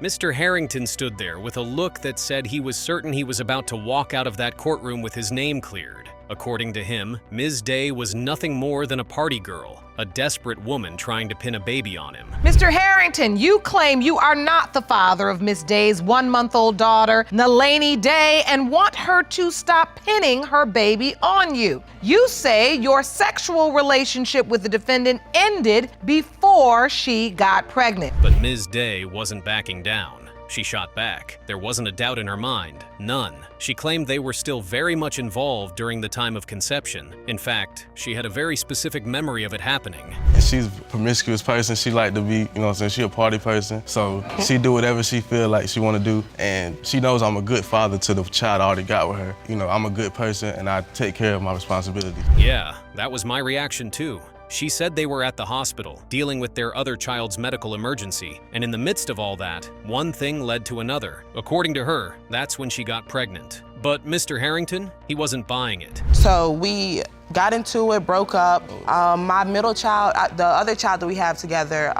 Mr. Harrington stood there with a look that said he was certain he was about to walk out of that courtroom with his name cleared. According to him, Ms. Day was nothing more than a party girl, a desperate woman trying to pin a baby on him. Mr. Harrington, you claim you are not the father of Miss Day's 1-month-old daughter, Nalani Day, and want her to stop pinning her baby on you. You say your sexual relationship with the defendant ended before she got pregnant. But Ms. Day wasn't backing down. She shot back. There wasn't a doubt in her mind. None. She claimed they were still very much involved during the time of conception. In fact, she had a very specific memory of it happening. And she's a promiscuous person. She like to be, you know what I'm saying, she a party person. So she do whatever she feel like she want to do. And she knows I'm a good father to the child I already got with her. You know, I'm a good person and I take care of my responsibility. Yeah, that was my reaction too. She said they were at the hospital, dealing with their other child's medical emergency, and in the midst of all that, one thing led to another. According to her, that's when she got pregnant. But Mr. Harrington, he wasn't buying it. So we got into it, broke up. My middle child, the other child that we have together,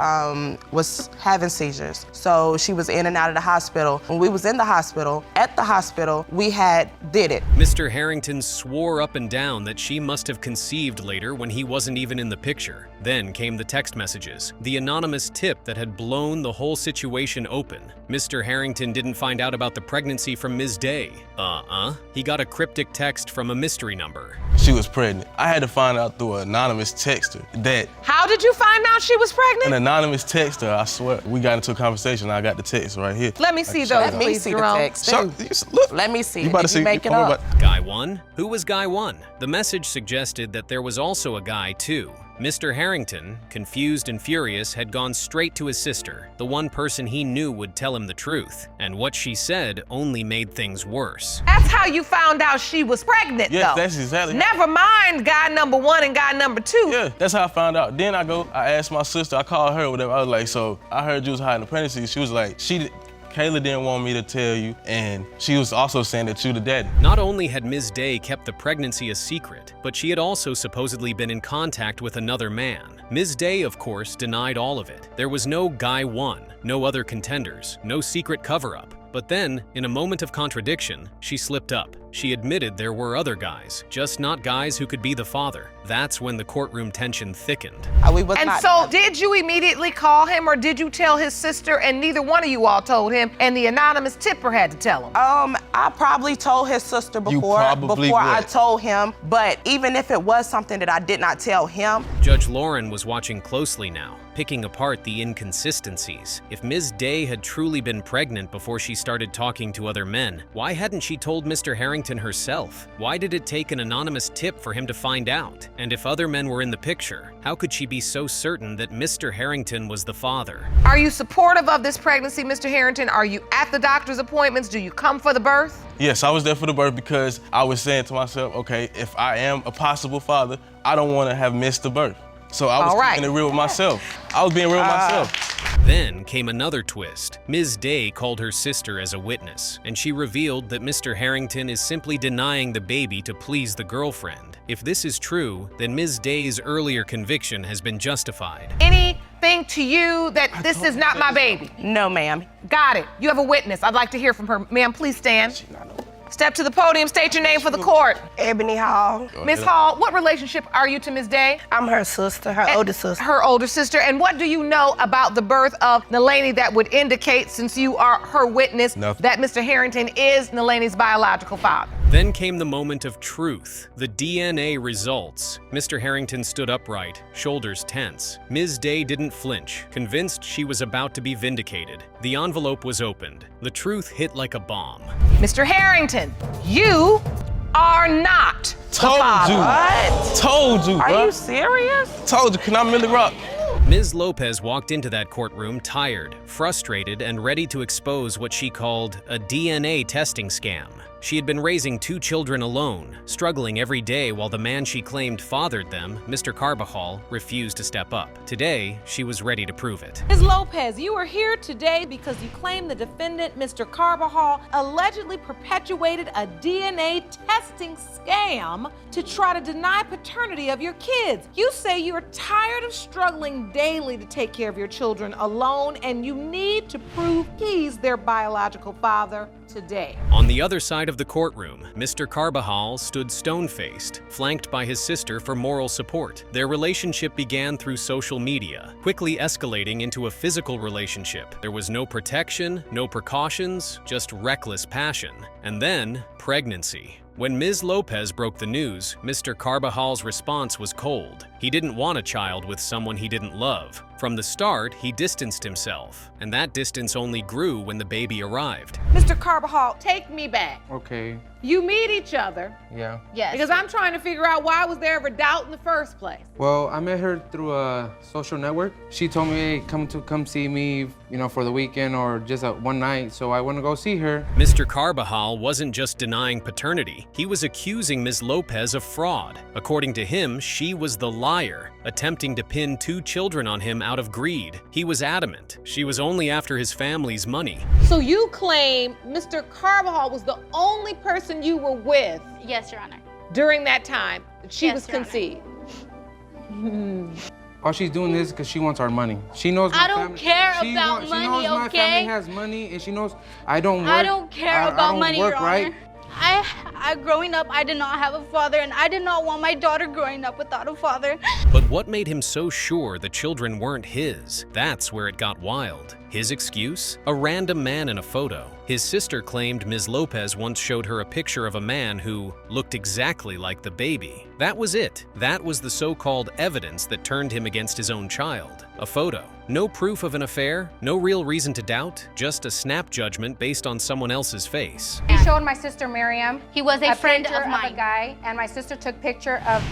was having seizures. So she was in and out of the hospital. When we was in the hospital, at the hospital, we did it. Mr. Harrington swore up and down that she must have conceived later when he wasn't even in the picture. Then came the text messages, the anonymous tip that had blown the whole situation open. Mr. Harrington didn't find out about the pregnancy from Ms. Day. He got a cryptic text from a mystery number. She was pregnant. I had to find out through an anonymous texter that... How did you find out she was pregnant? An anonymous texter, I swear. We got into a conversation, I got the text right here. Let me see those, Let me please, see the Jerome. text. Look. Let me see. You about to see? Make it up. Guy 1? Who was Guy 1? The message suggested that there was also a Guy 2. Mr. Harrington, confused and furious, had gone straight to his sister, the one person he knew would tell him the truth. And what she said only made things worse. That's how you found out she was pregnant, Yes, though. that's exactly. Never mind guy number 1 and guy number 2. Yeah, that's how I found out. Then I asked my sister, I called her, whatever. I was like, so I heard you was hiding the pregnancy. She was like, Kayla didn't want me to tell you, and she was also saying that you the daddy. Not only had Ms. Day kept the pregnancy a secret, but she had also supposedly been in contact with another man. Ms. Day, of course, denied all of it. There was no Guy 1, no other contenders, no secret cover-up. But then, in a moment of contradiction, she slipped up. She admitted there were other guys, just not guys who could be the father. That's when the courtroom tension thickened. Did you immediately call him, or did you tell his sister and neither one of you all told him and the anonymous tipper had to tell him? I probably told his sister before I told him, but even if it was something that I did not tell him. Judge Lauren was watching closely now, picking apart the inconsistencies. If Ms. Day had truly been pregnant before she started talking to other men, why hadn't she told Mr. Harrington herself? Why did it take an anonymous tip for him to find out? And if other men were in the picture, how could she be so certain that Mr. Harrington was the father? Are you supportive of this pregnancy, Mr. Harrington? Are you at the doctor's appointments? Do you come for the birth? Yes, I was there for the birth because I was saying to myself, okay, if I am a possible father, I don't want to have missed the birth. So I was keeping it real with myself. I was being real with myself. Then came another twist. Ms. Day called her sister as a witness, and she revealed that Mr. Harrington is simply denying the baby to please the girlfriend. If this is true, then Ms. Day's earlier conviction has been justified. Anything to you that this is not my baby? No, ma'am. Got it. You have a witness. I'd like to hear from her. Ma'am, please stand. Step to the podium, state your name for the court. Ebony Hall. Miss Hall, what relationship are you to Miss Day? I'm her sister, her older sister. Her older sister. And what do you know about the birth of Nalani that would indicate, since you are her witness, that Mr. Harrington is Nalani's biological father? Then came the moment of truth, the DNA results. Mr. Harrington stood upright, shoulders tense. Ms. Day didn't flinch, convinced she was about to be vindicated. The envelope was opened. The truth hit like a bomb. Mr. Harrington, you are not the father. What? Told you, bro. Are you serious? Told you, can I Millie Rock? Ms. Lopez walked into that courtroom tired, frustrated, and ready to expose what she called a DNA testing scam. She had been raising 2 children alone, struggling every day while the man she claimed fathered them, Mr. Carbajal, refused to step up. Today, she was ready to prove it. Ms. Lopez, you are here today because you claim the defendant, Mr. Carbajal, allegedly perpetuated a DNA testing scam to try to deny paternity of your kids. You say you're tired of struggling daily to take care of your children alone, and you need to prove he's their biological father today. On the other side of the courtroom, Mr. Carbajal stood stone-faced, flanked by his sister for moral support. Their relationship began through social media, quickly escalating into a physical relationship. There was no protection, no precautions, just reckless passion. And then, pregnancy. When Ms. Lopez broke the news, Mr. Carbajal's response was cold. He didn't want a child with someone he didn't love. From the start, he distanced himself, and that distance only grew when the baby arrived. Mr. Carbajal, take me back. Okay. You meet each other. Yeah. Yes. Because I'm trying to figure out why was there ever doubt in the first place. Well, I met her through a social network. She told me, hey, come see me, for the weekend or just one night. So I went to go see her. Mr. Carbajal wasn't just denying paternity. He was accusing Ms. Lopez of fraud. According to him, she was the liar, attempting to pin 2 children on him out of greed. He was adamant. She was only after his family's money. So you claim Mr. Carbajal was the only person you were with Yes, Your Honor. during that time that she Yes, was Your Honor. conceived. All she's doing this because she wants our money. She knows my I don't family. care She about She money, knows my okay? family has money, and she knows I don't work. I don't care I about don't money, work, Your Honor. right? I growing up, I did not have a father, and I did not want my daughter growing up without a father. But what made him so sure the children weren't his? That's where it got wild. His excuse? A random man in a photo. His sister claimed Ms. Lopez once showed her a picture of a man who looked exactly like the baby. That was it. That was the so-called evidence that turned him against his own child. A photo. No proof of an affair, no real reason to doubt, just a snap judgment based on someone else's face. He showed my sister Miriam. He was a friend picture of mine. a guy, and my sister took picture of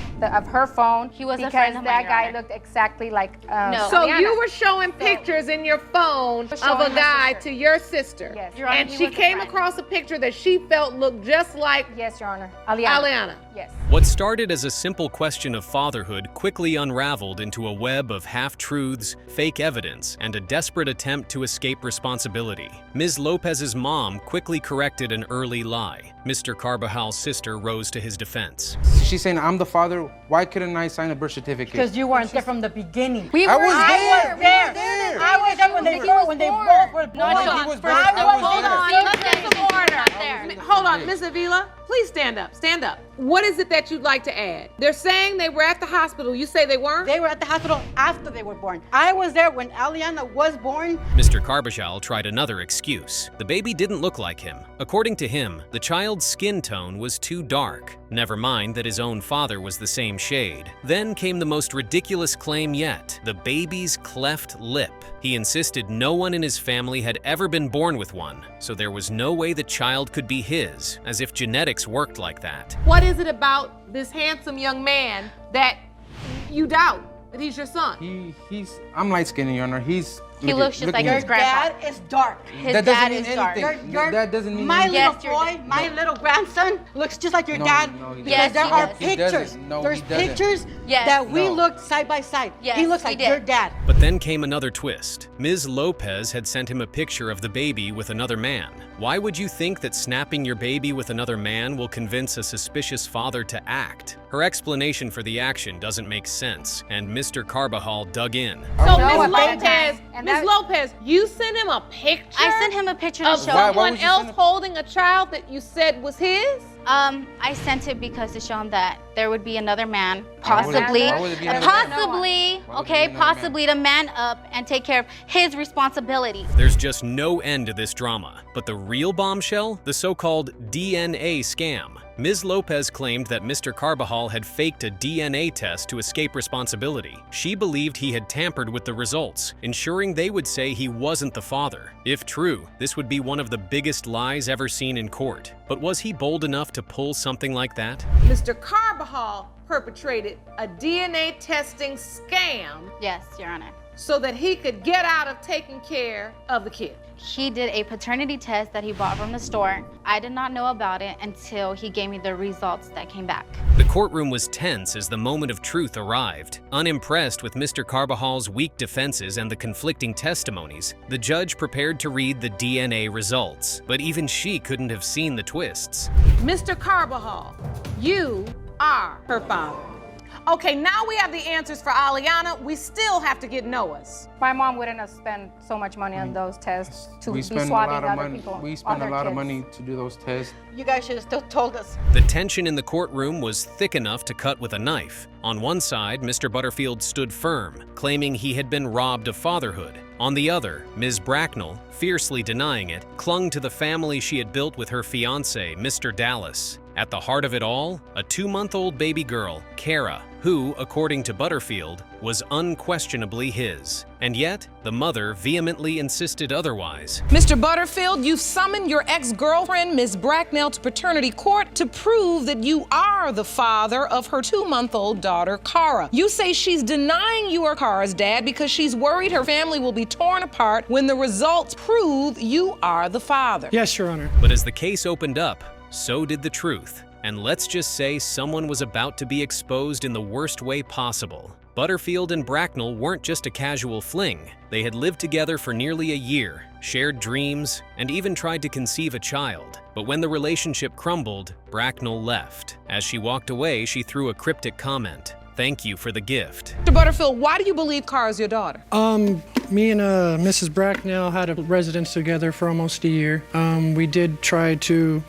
her phone. He was a because friend of that mine, guy Your Honor. looked exactly like. No. So Liana. you were showing pictures in your phone Was of showing a my guy sister. to your sister. Yes. Your Honor, And he she was a came friend. across a picture that she felt looked just like Yes, Your Honor. Aliana. Aliana. Yes. What started as a simple question of fatherhood quickly unraveled into a web of half-truths, fake evidence, and a desperate attempt to escape responsibility. Ms. Lopez's mom quickly corrected an early lie. Mr. Carbajal's sister rose to his defense. She's saying I'm the father. Why couldn't I sign a birth certificate? Because you weren't there from the beginning. We I were was there. there. I was there when they both were born. He was born. I was Hold there. on, let's get some order. There. Hold on, Miss Avila, please stand up, stand up. What is it that you'd like to add? They're saying they were at the hospital. You say they weren't? They were at the hospital after they were born. I was there when Aliana was born. Mr. Carbajal tried another excuse. The baby didn't look like him. According to him, the child's skin tone was too dark. Never mind that his own father was the same shade. Then came the most ridiculous claim yet, the baby's cleft lip. He insisted no one in his family had ever been born with one, so there was no way the child could be his, as if genetics worked like that. What is it about this handsome young man that you doubt that he's your son? I'm light-skinned, Your Honor. He looks just like at his him. grandpa. Dad is dark. His That dad doesn't is mean dark. anything. That doesn't mean My anything. little Yes, your boy, dad. my little grandson looks just like your No, dad. no, he because doesn't. there Yes, are he does. He pictures. doesn't. No, There's he doesn't. pictures Yes. that we No. looked side by side. Yes, he looks he like did. your dad. But then came another twist. Ms. Lopez had sent him a picture of the baby with another man. Why would you think that snapping your baby with another man will convince a suspicious father to act? Her explanation for the action doesn't make sense, and Mr. Carbajal dug in. So, No, Ms. at that Lopez, time. And Ms. that- Lopez, you sent him a picture I sent him a picture to of show Why him. someone would you else send him- holding a child that you said was his? I sent it because to show him that there would be another man, possibly, Why would it be another man? possibly, Why would it okay, be another man? possibly to man up and take care of his responsibilities. There's just no end to this drama. But the real bombshell? The so-called DNA scam. Ms. Lopez claimed that Mr. Carbajal had faked a DNA test to escape responsibility. She believed he had tampered with the results, ensuring they would say he wasn't the father. If true, this would be one of the biggest lies ever seen in court. But was he bold enough to pull something like that? Mr. Carbajal perpetrated a DNA testing scam Yes, Your Honor. so that he could get out of taking care of the kid. He did a paternity test that he bought from the store. I did not know about it until he gave me the results that came back. The courtroom was tense as the moment of truth arrived. Unimpressed with Mr. Carbajal's weak defenses and the conflicting testimonies, the judge prepared to read the DNA results. But even she couldn't have seen the twists. Mr. Carbajal, you are her father. Okay, now we have the answers for Aliana. We still have to get Noah's. My mom wouldn't have spent so much money on those tests to We be spend a swabbing lot of other money. people. We spend a other lot of kids. money to do those tests. You guys should have still told us. The tension in the courtroom was thick enough to cut with a knife. On one side, Mr. Butterfield stood firm, claiming he had been robbed of fatherhood. On the other, Ms. Bracknell, fiercely denying it, clung to the family she had built with her fiancé, Mr. Dallas. At the heart of it all, a 2-month-old baby girl, Kara, who, according to Butterfield, was unquestionably his. And yet, the mother vehemently insisted otherwise. Mr. Butterfield, you've summoned your ex-girlfriend, Ms. Bracknell, to paternity court to prove that you are the father of her 2-month-old daughter, Kara. You say she's denying you are Kara's dad because she's worried her family will be torn apart when the results prove you are the father. Yes, Your Honor. But as the case opened up, so did the truth. And let's just say someone was about to be exposed in the worst way possible. Butterfield and Bracknell weren't just a casual fling. They had lived together for nearly a year, shared dreams, and even tried to conceive a child. But when the relationship crumbled, Bracknell left. As she walked away, she threw a cryptic comment. "Thank you for the gift." Mr. Butterfield, why do you believe Kara's your daughter? Me and Mrs. Bracknell had a residence together for almost a year. We did try to,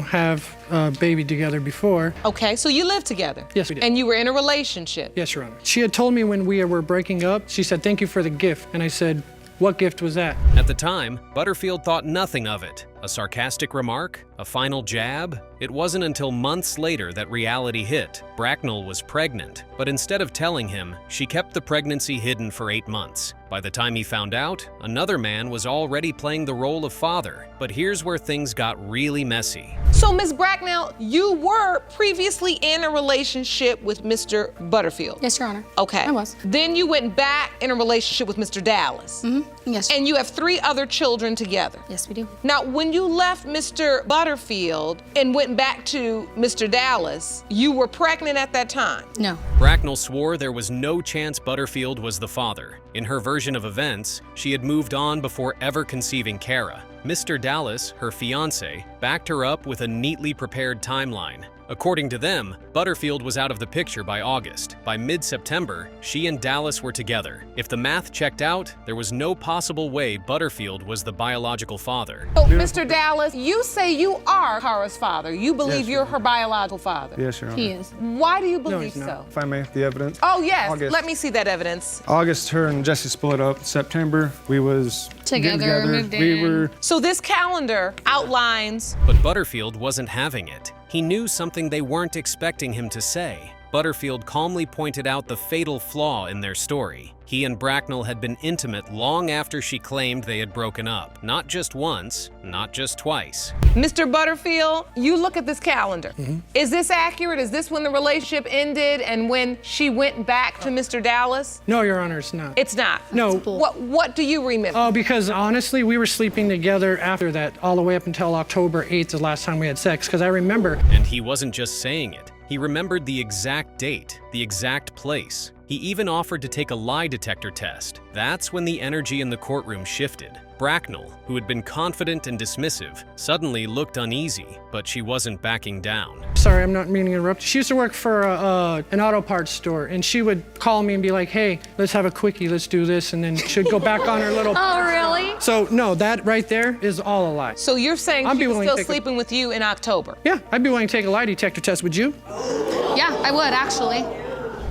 have a baby together before. Okay, so you lived together? Yes, we did. And you were in a relationship? Yes, Your Honor. She had told me when we were breaking up, she said, "Thank you for the gift." And I said, "What gift was that?" At the time, Butterfield thought nothing of it. A sarcastic remark? A final jab? It wasn't until months later that reality hit. Bracknell was pregnant, but instead of telling him, she kept the pregnancy hidden for 8 months. By the time he found out, another man was already playing the role of father. But here's where things got really messy. So, Ms. Bracknell, you were previously in a relationship with Mr. Butterfield? Yes, Your Honor. Okay. I was. Then you went back in a relationship with Mr. Dallas? Mm-hmm. Yes. And you have 3 other children together? Yes, we do. Now, when you left Mr. Butterfield and went back to Mr. Dallas, you were pregnant at that time? No. Bracknell swore there was no chance Butterfield was the father. In her version of events, she had moved on before ever conceiving Kara. Mr. Dallas, her fiancé, backed her up with a neatly prepared timeline. According to them, Butterfield was out of the picture by August. By mid-September, she and Dallas were together. If the math checked out, there was no possible way Butterfield was the biological father. So, Mr. Dallas, you say you are Kara's father. You believe you're her biological father? Yes, Your Honor. He is. Why do you No, believe he's so? not. If I may have the evidence. Oh, yes. August. Let me see that evidence. August, her and Jesse split up. September, we was getting Together, moved We in. were So this calendar outlines. But Butterfield wasn't having it. He knew something they weren't expecting him to say. Butterfield calmly pointed out the fatal flaw in their story. He and Bracknell had been intimate long after she claimed they had broken up. Not just once, not just twice. Mr. Butterfield, you look at this calendar. Is this accurate? Is this when the relationship ended and when she went back to Mr. Dallas? No, Your Honor, it's not. It's not. No. What do you remember? Oh, because honestly, we were sleeping together after that, all the way up until October 8th, the last time we had sex, because I remember. And he wasn't just saying it. He remembered the exact date, the exact place. He even offered to take a lie detector test. That's when the energy in the courtroom shifted. Bracknell, who had been confident and dismissive, suddenly looked uneasy, but she wasn't backing down. Sorry, I'm not meaning to interrupt. She used to work for an auto parts store, and she would call me and be like, "Hey, let's have a quickie, let's do this," and then she'd go back on her little... Oh, really? So, no, that right there is all a lie. So you're saying I'd she be was willing to still take a- sleeping with you in October? Yeah, I'd be willing to take a lie detector test, would you? Yeah, I would, actually.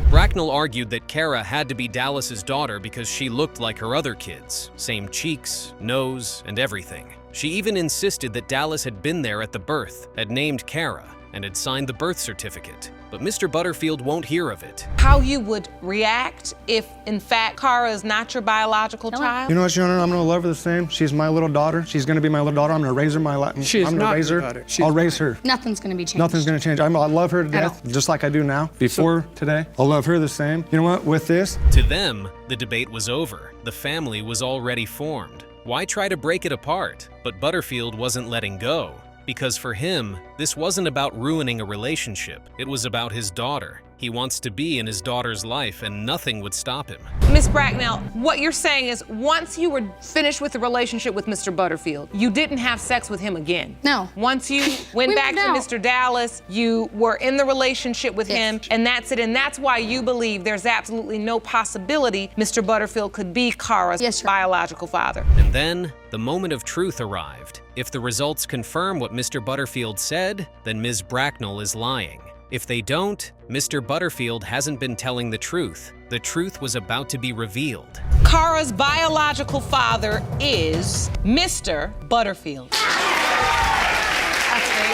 Bracknell argued that Kara had to be Dallas's daughter because she looked like her other kids. Same cheeks, nose, and everything. She even insisted that Dallas had been there at the birth, had named Kara. and had signed the birth certificate. But Mr. Butterfield won't hear of it. How you would react if, in fact, Cara is not your biological child? You know what, Your Honor? I'm gonna love her the same. She's my little daughter. She's gonna be my little daughter. I'm gonna raise her my life. She is I'm gonna not raise your her. daughter. I'll raise her. Nothing's gonna be changed. Nothing's gonna change. I love her to At death, just like I do now. Before today, I'll love her the same. You know what? With this, To them, the debate was over. The family was already formed. Why try to break it apart? But Butterfield wasn't letting go. Because for him, this wasn't about ruining a relationship. It was about his daughter. He wants to be in his daughter's life, and nothing would stop him. Miss Bracknell, what you're saying is once you were finished with the relationship with Mr. Butterfield, you didn't have sex with him again. No. Once you went We back to moved out. Mr. Dallas, you were in the relationship with him, and that's it. And that's why you believe there's absolutely no possibility Mr. Butterfield could be Cara's biological father. And then, the moment of truth arrived. If the results confirm what Mr. Butterfield said, then Ms. Bracknell is lying. If they don't, Mr. Butterfield hasn't been telling the truth. The truth was about to be revealed. Cara's biological father is Mr. Butterfield.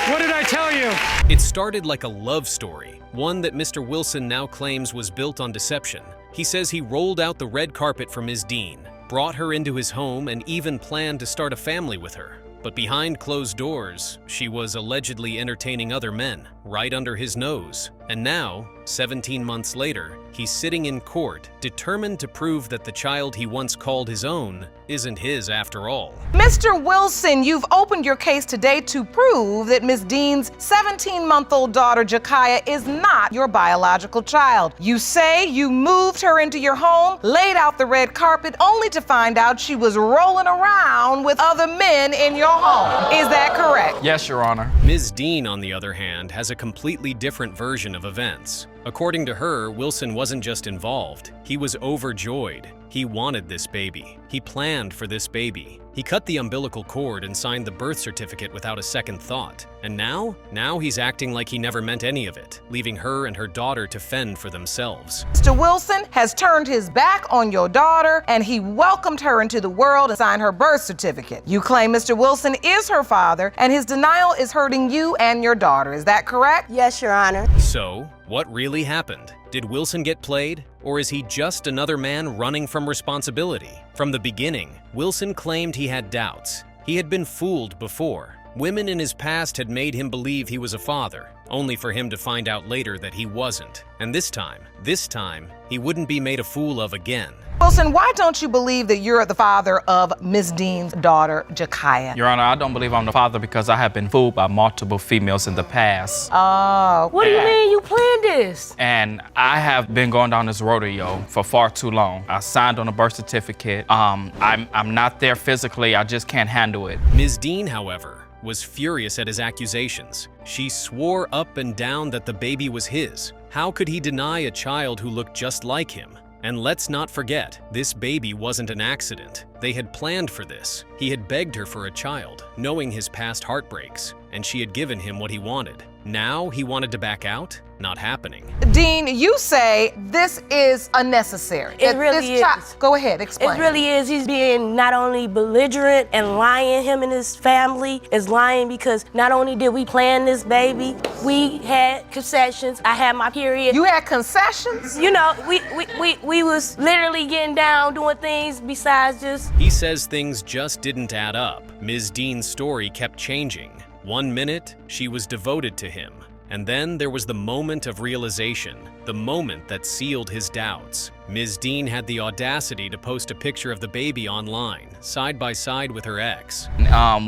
What did I tell you? It started like a love story, one that Mr. Wilson now claims was built on deception. He says he rolled out the red carpet for Ms. Dean, brought her into his home, and even planned to start a family with her. But behind closed doors, she was allegedly entertaining other men, right under his nose. And now, 17 months later, he's sitting in court, determined to prove that the child he once called his own isn't his after all. Mr. Wilson, you've opened your case today to prove that Ms. Dean's 17-month-old daughter, Jakaya, is not your biological child. You say you moved her into your home, laid out the red carpet, only to find out she was rolling around with other men in your home. Is that correct? Yes, Your Honor. Ms. Dean, on the other hand, has a completely different version of events. According to her, Wilson wasn't just involved, he was overjoyed. He wanted this baby. He planned for this baby. He cut the umbilical cord and signed the birth certificate without a second thought. And now he's acting like he never meant any of it, leaving her and her daughter to fend for themselves. Mr. Wilson has turned his back on your daughter, and he welcomed her into the world and signed her birth certificate. You claim Mr. Wilson is her father, and his denial is hurting you and your daughter. Is that correct? Yes, Your Honor. So, what really happened? Did Wilson get played? Or is he just another man running from responsibility? From the beginning, Wilson claimed he had doubts. He had been fooled before. Women in his past had made him believe he was a father, only for him to find out later that he wasn't. And this time, he wouldn't be made a fool of again. Wilson, why don't you believe that you're the father of Ms. Dean's daughter, Jakaya? Your Honor, I don't believe I'm the father because I have been fooled by multiple females in the past. Oh. What do you mean you planned this? And I have been going down this rodeo for far too long. I signed on a birth certificate. I'm not there physically, I just can't handle it. Ms. Dean, however, was furious at his accusations. She swore up and down that the baby was his. How could he deny a child who looked just like him? And let's not forget, this baby wasn't an accident. They had planned for this. He had begged her for a child, knowing his past heartbreaks, and she had given him what he wanted. Now he wanted to back out? Not happening. Dean, you say this is unnecessary. It really is. Go ahead, explain. It really is. He's being not only belligerent and lying, him and his family is lying because not only did we plan this baby, we had concessions. I had my period. You had concessions? You know, we was literally getting down, doing things besides just... He says things just didn't add up. Ms. Dean's story kept changing. One minute, she was devoted to him. And then there was the moment of realization, the moment that sealed his doubts. Ms. Dean had the audacity to post a picture of the baby online, side by side with her ex.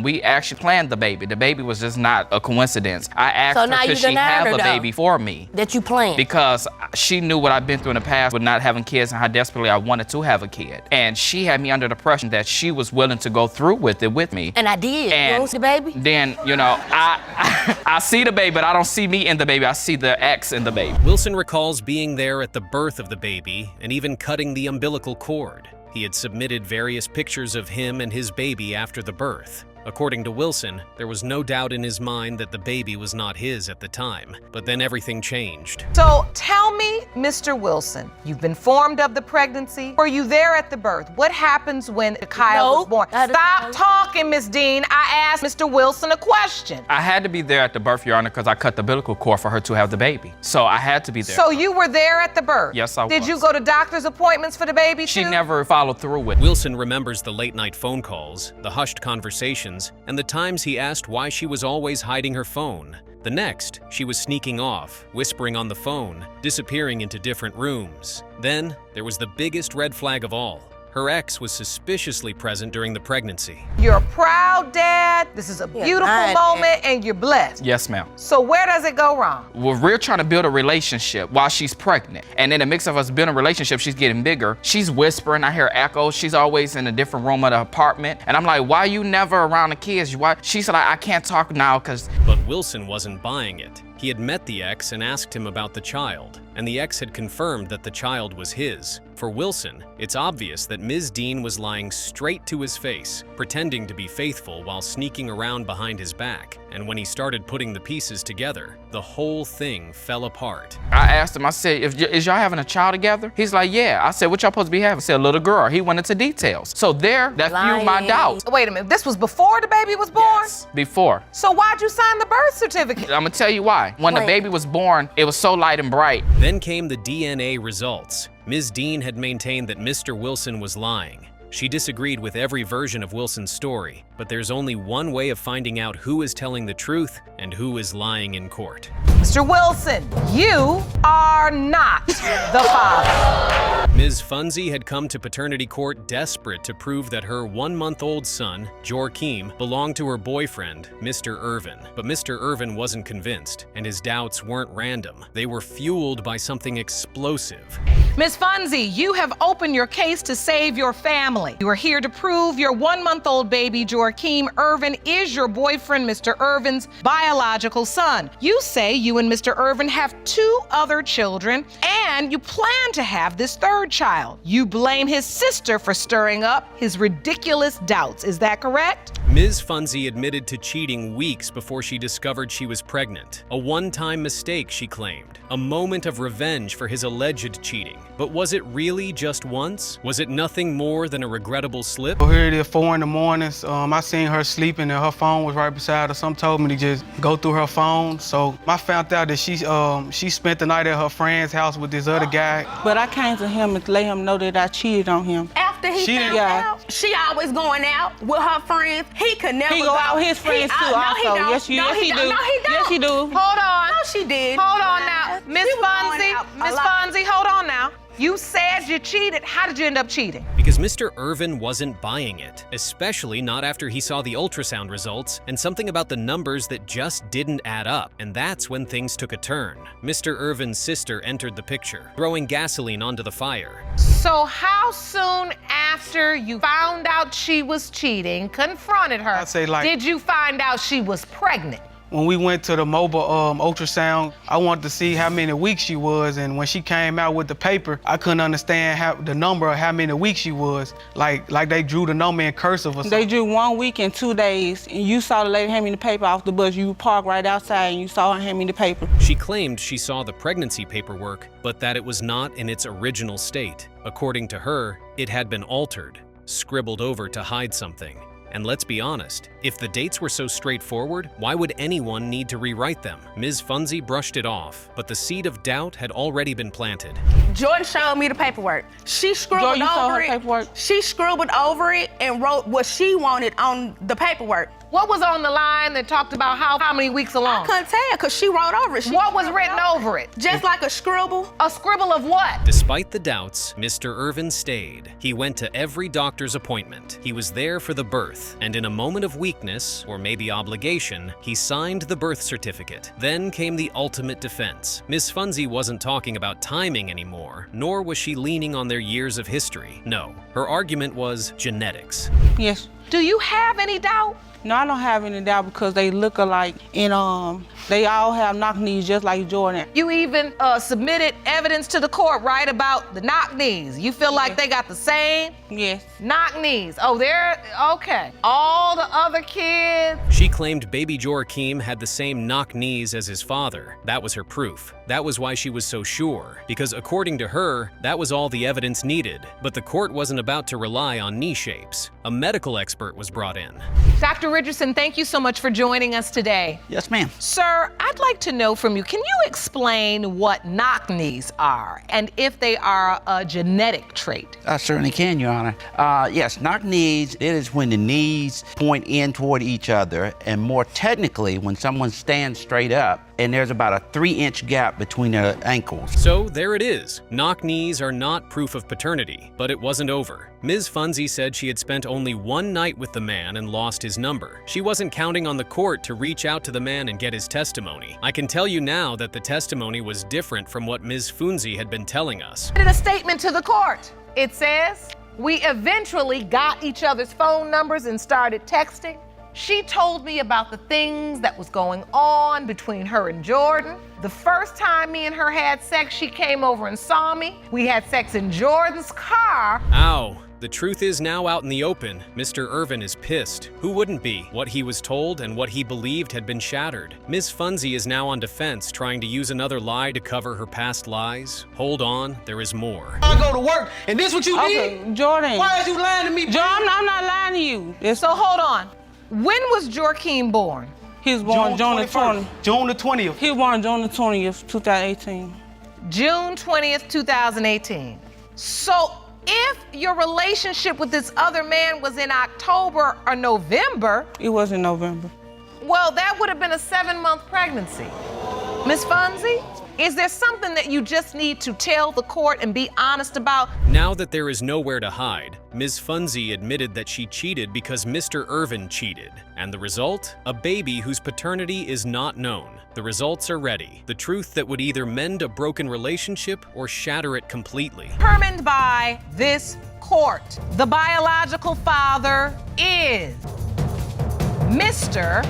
We actually planned the baby. The baby was just not a coincidence. I asked her, could she have a baby for me? That you planned. Because she knew what I've been through in the past with not having kids and how desperately I wanted to have a kid. And she had me under the impression that she was willing to go through with it with me. And I did. And you don't see the baby? Then, you know, I see the baby, but I don't see me in the baby. I see the ex in the baby. Wilson recalls being there at the birth of the baby and even cutting the umbilical cord. He had submitted various pictures of him and his baby after the birth. According to Wilson, there was no doubt in his mind that the baby was not his at the time, but then everything changed. So tell me, Mr. Wilson, you've been informed of the pregnancy. Were you there at the birth? What happens when Kyle was born? Stop talking, Miss Dean. I asked Mr. Wilson a question. I had to be there at the birth, Your Honor, because I cut the umbilical cord for her to have the baby. So I had to be there. So you were there at the birth? Yes, I was. Did you go to doctor's appointments for the baby She too? never followed through with it. Wilson remembers the late-night phone calls, the hushed conversations, and the times he asked why she was always hiding her phone. The next, she was sneaking off, whispering on the phone, disappearing into different rooms. Then, there was the biggest red flag of all. Her ex was suspiciously present during the pregnancy. You're a proud dad. This is a beautiful moment, and you're blessed. Yes, ma'am. So where does it go wrong? Well, we're trying to build a relationship while she's pregnant. And in the mix of us building a relationship, she's getting bigger. She's whispering, I hear echoes. She's always in a different room of the apartment. And I'm like, why you never around the kids? Why? She's like, I can't talk now because... But Wilson wasn't buying it. He had met the ex and asked him about the child, and the ex had confirmed that the child was his. For Wilson, it's obvious that Ms. Dean was lying straight to his face, pretending to be faithful while sneaking around behind his back. And when he started putting the pieces together, the whole thing fell apart. I asked him, I said, is y'all having a child together? He's like, yeah. I said, what y'all supposed to be having? I said, a little girl. He went into details. So there, that fueled my doubts. Wait a minute, this was before the baby was born? Yes, before. So why'd you sign the birth certificate? I'm gonna tell you why. When the baby was born, it was so light and bright. Then came the DNA results. Ms. Dean had maintained that Mr. Wilson was lying. She disagreed with every version of Wilson's story, but there's only one way of finding out who is telling the truth and who is lying in court. Mr. Wilson, you are not the father. Ms. Funzie had come to paternity court desperate to prove that her 1-month-old son, Joaquim, belonged to her boyfriend, Mr. Irvin. But Mr. Irvin wasn't convinced, and his doubts weren't random. They were fueled by something explosive. Ms. Funzie, you have opened your case to save your family. You are here to prove your 1-month-old baby, Joaquim Irvin, is your boyfriend, Mr. Irvin's biological son. You say you and Mr. Irvin have 2 other children, and you plan to have this 3rd child. You blame his sister for stirring up his ridiculous doubts. Is that correct? Ms. Funzie admitted to cheating weeks before she discovered she was pregnant. A one-time mistake, she claimed. A moment of revenge for his alleged cheating. But was it really just once? Was it nothing more than a regrettable slip? So here it is, 4 in the morning. I seen her sleeping and her phone was right beside her. Some told me to just go through her phone. So I found out that she spent the night at her friend's house with this other guy. But I came to him and let him know that I cheated on him. After he found out, she always going out with her friends. He could never He go out with his friends too also. Yes, he do. No, he don't. Yes, he do. Hold on. No, she did. Hold on now. Miss Fonzie, hold on now. You said you cheated. How did you end up cheating? Because Mr. Irvin wasn't buying it, especially not after he saw the ultrasound results and something about the numbers that just didn't add up. And that's when things took a turn. Mr. Irvin's sister entered the picture, throwing gasoline onto the fire. So how soon after you found out she was cheating, confronted her, I'd say did you find out she was pregnant? When we went to the mobile ultrasound, I wanted to see how many weeks she was, and when she came out with the paper, I couldn't understand the number of how many weeks she was. Like they drew the number in cursive or something. They drew 1 week and 2 days, and you saw the lady hand me the paper off the bus. You parked right outside, and you saw her hand me the paper. She claimed she saw the pregnancy paperwork, but that it was not in its original state. According to her, it had been altered, scribbled over to hide something. And let's be honest, if the dates were so straightforward, why would anyone need to rewrite them? Ms. Funzie brushed it off, but the seed of doubt had already been planted. Jordan showed me the paperwork. She scribbled over it. She scribbled over it and wrote what she wanted on the paperwork. What was on the line that talked about how many weeks along? I couldn't tell because she wrote over it. What was written over it? Just like a scribble. A scribble of what? Despite the doubts, Mr. Irvin stayed. He went to every doctor's appointment. He was there for the birth, and in a moment of weakness, or maybe obligation, he signed the birth certificate. Then came the ultimate defense. Ms. Funzie wasn't talking about timing anymore, nor was she leaning on their years of history. No, her argument was genetics. Yes. Do you have any doubt? No, I don't have any doubt because they look alike, and they all have knock knees just like Jordan. You even submitted evidence to the court, right, about the knock knees. You feel like they got the same? Yes. Knock knees. Oh, they're okay. All the other kids. She claimed baby Joachim had the same knock knees as his father. That was her proof. That was why she was so sure, because according to her, that was all the evidence needed. But the court wasn't about to rely on knee shapes. A medical expert was brought in. Dr. Richardson, thank you so much for joining us today. Yes, ma'am. Sir, I'd like to know from you, can you explain what knock knees are and if they are a genetic trait? I certainly can, Your Honor. Yes, knock knees, it is when the knees point in toward each other, and more technically, when someone stands straight up and there's about a 3-inch gap between their ankles. So there it is. Knock knees are not proof of paternity, but it wasn't over. Ms. Funzie said she had spent only one night with the man and lost his number. She wasn't counting on the court to reach out to the man and get his testimony. I can tell you now that the testimony was different from what Ms. Funzie had been telling us. In a statement to the court, it says, we eventually got each other's phone numbers and started texting. She told me about the things that was going on between her and Jordan. The first time me and her had sex, she came over and saw me. We had sex in Jordan's car. Ow. The truth is now out in the open. Mr. Irvin is pissed. Who wouldn't be? What he was told and what he believed had been shattered. Ms. Funzie is now on defense, trying to use another lie to cover her past lies. Hold on, there is more. I go to work, and this what you did? Jordan. Why is you lying to me? Jordan, I'm not lying to you. So hold on. When was Joachim born? He was born June the 20th. 20th. June the 20th. He was born June the 20th, 2018. June 20th, 2018. So if your relationship with this other man was in October or November. It was in November. Well, that would have been a 7-month pregnancy. Ms. Funzie, is there something that you just need to tell the court and be honest about? Now that there is nowhere to hide, Ms. Funzie admitted that she cheated because Mr. Irvin cheated. And the result? A baby whose paternity is not known. The results are ready. The truth that would either mend a broken relationship or shatter it completely. Determined by this court, the biological father is Mr.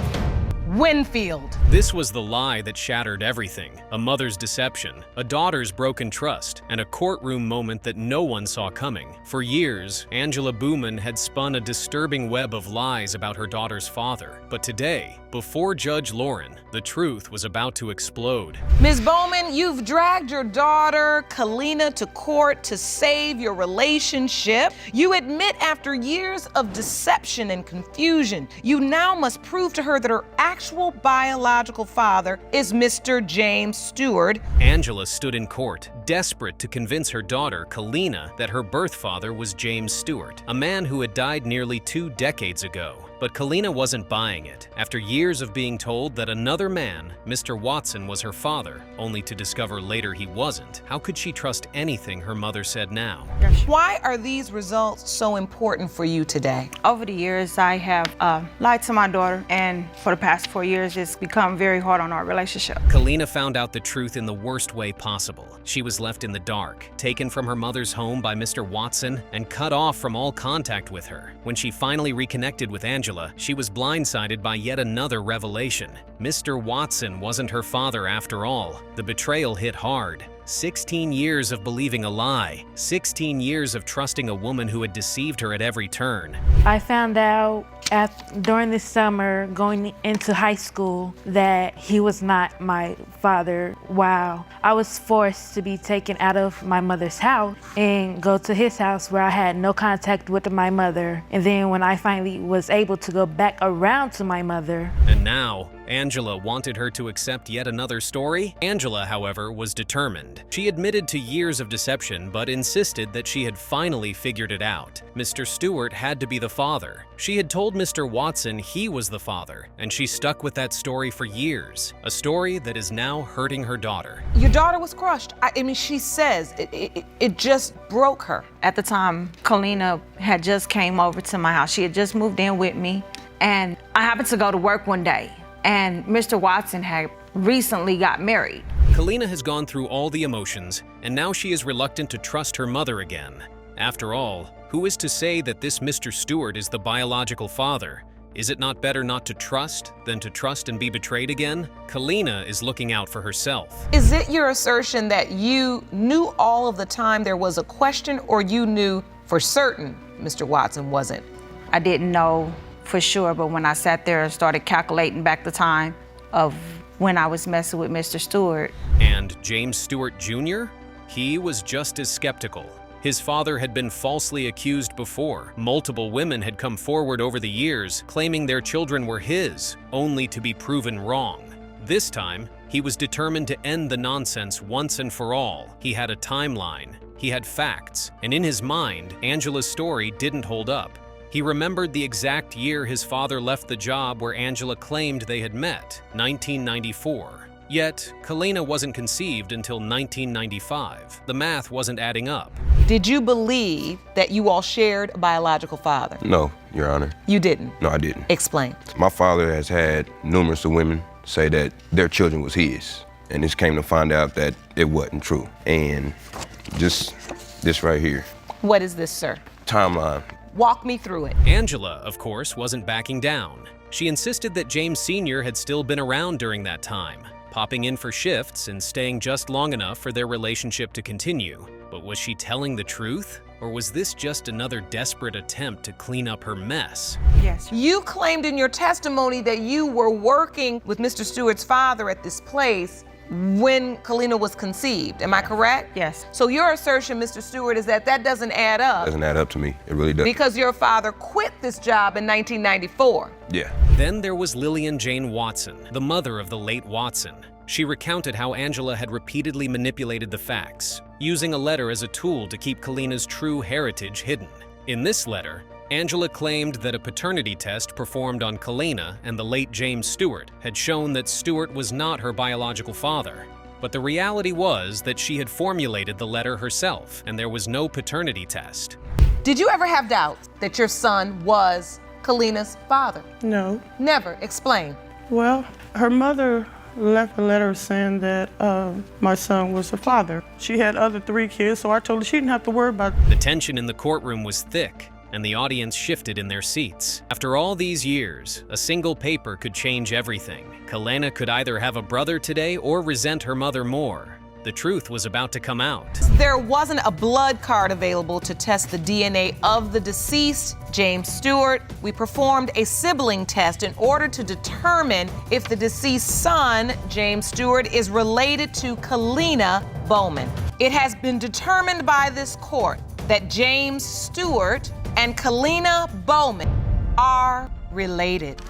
Winfield. This was the lie that shattered everything. A mother's deception, a daughter's broken trust, and a courtroom moment that no one saw coming. For years, Angela Bowman had spun a disturbing web of lies about her daughter's father. But today, before Judge Lauren, the truth was about to explode. Ms. Bowman, you've dragged your daughter, Kalina, to court to save your relationship. You admit after years of deception and confusion, you now must prove to her that her actual biological father is Mr. James Stewart. Angela stood in court, desperate to convince her daughter, Kalina, that her birth father was James Stewart, a man who had died nearly 2 decades ago. But Kalina wasn't buying it. After years of being told that another man, Mr. Watson, was her father, only to discover later he wasn't, how could she trust anything her mother said now? Why are these results so important for you today? Over the years, I have lied to my daughter, and for the past 4 years, it's become very hard on our relationship. Kalina found out the truth in the worst way possible. She was left in the dark, taken from her mother's home by Mr. Watson, and cut off from all contact with her. When she finally reconnected with Angela, she was blindsided by yet another revelation. Mr. Watson wasn't her father after all. The betrayal hit hard. 16 years of believing a lie. 16 years of trusting a woman who had deceived her at every turn. I found out during this summer, going into high school, that he was not my father. Wow. I was forced to be taken out of my mother's house and go to his house where I had no contact with my mother. And then when I finally was able to go back around to my mother. And now, Angela wanted her to accept yet another story. Angela, however, was determined. She admitted to years of deception, but insisted that she had finally figured it out. Mr. Stewart had to be the father. She had told Mr. Watson he was the father, and she stuck with that story for years. A story that is now hurting her daughter. Your daughter was crushed. I mean, she says it just broke her. At the time, Kalina had just came over to my house. She had just moved in with me, and I happened to go to work one day, and Mr. Watson had recently got married. Kalina has gone through all the emotions, and now she is reluctant to trust her mother again. After all, who is to say that this Mr. Stewart is the biological father? Is it not better not to trust than to trust and be betrayed again? Kalina is looking out for herself. Is it your assertion that you knew all of the time there was a question, or you knew for certain Mr. Watson wasn't? I didn't know for sure, but when I sat there and started calculating back the time of when I was messing with Mr. Stewart. And James Stewart Jr.? He was just as skeptical. His father had been falsely accused before. Multiple women had come forward over the years, claiming their children were his, only to be proven wrong. This time, he was determined to end the nonsense once and for all. He had a timeline, he had facts, and in his mind, Angela's story didn't hold up. He remembered the exact year his father left the job where Angela claimed they had met, 1994. Yet, Kalina wasn't conceived until 1995. The math wasn't adding up. Did you believe that you all shared a biological father? No, Your Honor. You didn't? No, I didn't. Explain. My father has had numerous of women say that their children was his, and this came to find out that it wasn't true. And just this right here. What is this, sir? Timeline. Walk me through it. Angela, of course, wasn't backing down. She insisted that James Sr. had still been around during that time, popping in for shifts and staying just long enough for their relationship to continue. But was she telling the truth? Or was this just another desperate attempt to clean up her mess? Yes. You claimed in your testimony that you were working with Mr. Stewart's father at this place when Kalina was conceived. Am I correct? Yes. So your assertion, Mr. Stewart, is that that doesn't add up. Doesn't add up to me. It really doesn't. Because your father quit this job in 1994. Yeah. Then there was Lillian Jane Watson, the mother of the late Watson. She recounted how Angela had repeatedly manipulated the facts, using a letter as a tool to keep Kalina's true heritage hidden. In this letter, Angela claimed that a paternity test performed on Kalina and the late James Stewart had shown that Stewart was not her biological father. But the reality was that she had formulated the letter herself, and there was no paternity test. Did you ever have doubts that your son was Kalina's father? No. Never. Explain. Well, her mother left a letter saying that my son was her father. She had other 3 kids, so I told her she didn't have to worry about it. The tension in the courtroom was thick, and the audience shifted in their seats. After all these years, a single paper could change everything. Kalina could either have a brother today or resent her mother more. The truth was about to come out. There wasn't a blood card available to test the DNA of the deceased, James Stewart. We performed a sibling test in order to determine if the deceased son, James Stewart, is related to Kalina Bowman. It has been determined by this court that James Stewart and Kalina Bowman are related.